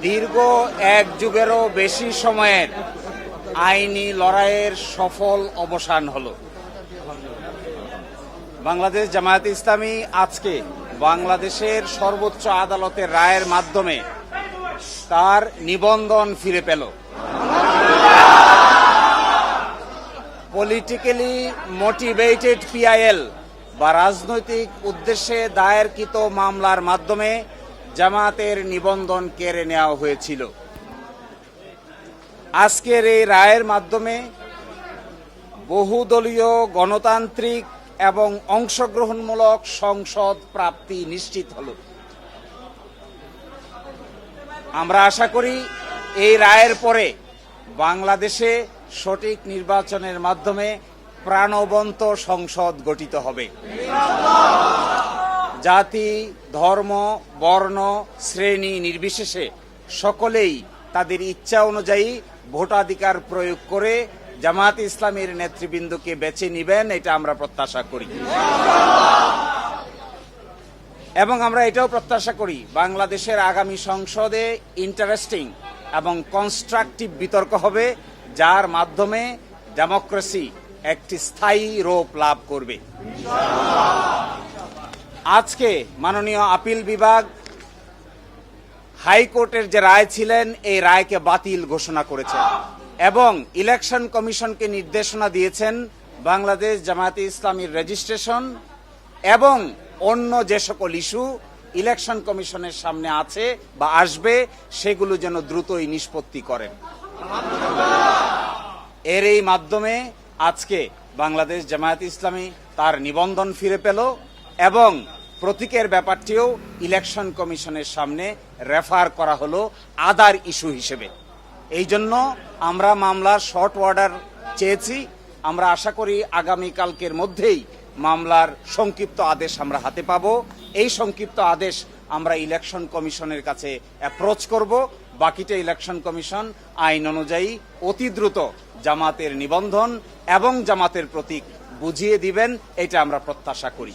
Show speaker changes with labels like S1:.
S1: দীর্ঘ এক যুগেরও বেশি সময়ের আইনি লড়াইয়ের সফল অবসান হলো। বাংলাদেশ জামায়াতে ইসলামী আজকে বাংলাদেশের সর্বোচ্চ আদালতের রায়ের মাধ্যমে তার নিবন্ধন ফিরে পেল। পলিটিক্যালি মোটিভেটেড পিআইএল বা রাজনৈতিক উদ্দেশ্যে দায়েরকৃত মামলার মাধ্যমে জামায়াতের নিবন্ধন কেড়ে নেওয়া হয়েছিল। আজকের এই রায়ের মাধ্যমে বহুদলীয় গণতান্ত্রিক এবং অংশগ্রহণমূলক সংসদ প্রাপ্তি নিশ্চিত হল। আমরা আশা করি এই রায়ের পরে বাংলাদেশে সঠিক নির্বাচনের মাধ্যমে প্রাণবন্ত সংসদ গঠিত হবে। জাতি, ধর্ম, বর্ণ, শ্রেণী নির্বিশেষে সকলেই তাদের ইচ্ছা অনুযায়ী ভোটাধিকার প্রয়োগ করে জামায়াতে ইসলামীর নেতৃবৃন্দকে বেছে নিবেন, এটা আমরা প্রত্যাশা করি। এবং আমরা এটাও প্রত্যাশা করি বাংলাদেশের আগামী সংসদে ইন্টারেস্টিং এবং কনস্ট্রাকটিভ বিতর্ক হবে, যার মাধ্যমে ডেমোক্রেসি একটি স্থায়ী রূপ লাভ করবে। আজকে মাননীয় আপিল বিভাগ হাইকোর্টের যে রায় ছিলেন এই রায়কে বাতিল ঘোষণা করেছেন এবং ইলেকশন কমিশনকে নির্দেশনা দিয়েছেন বাংলাদেশ জামায়াতে ইসলামীর রেজিস্ট্রেশন এবং অন্য যে সকল ইস্যু ইলেকশন কমিশনের সামনে আছে বা আসবে সেগুলো যেন দ্রুতই নিষ্পত্তি করেন। এর এই মাধ্যমে আজকে বাংলাদেশ জামায়াতে ইসলামী তার নিবন্ধন ফিরে পেল এবং প্রতীকের ব্যাপারটিও ইলেকশন কমিশনের সামনে রেফার করা হলো আদার ইস্যু হিসেবে। এই জন্য আমরা মামলার শর্ট অর্ডার চেয়েছি। আমরা আশা করি আগামীকালকের মধ্যেই মামলার সংক্ষিপ্ত আদেশ আমরা হাতে পাব। এই সংক্ষিপ্ত আদেশ আমরা ইলেকশন কমিশনের কাছে অ্যাপ্রোচ করব। বাকিটা ইলেকশন কমিশন আইন অনুযায়ী অতি দ্রুত জামাতের নিবন্ধন এবং জামাতের প্রতীক বুঝিয়ে দিবেন, এটা আমরা প্রত্যাশা করি।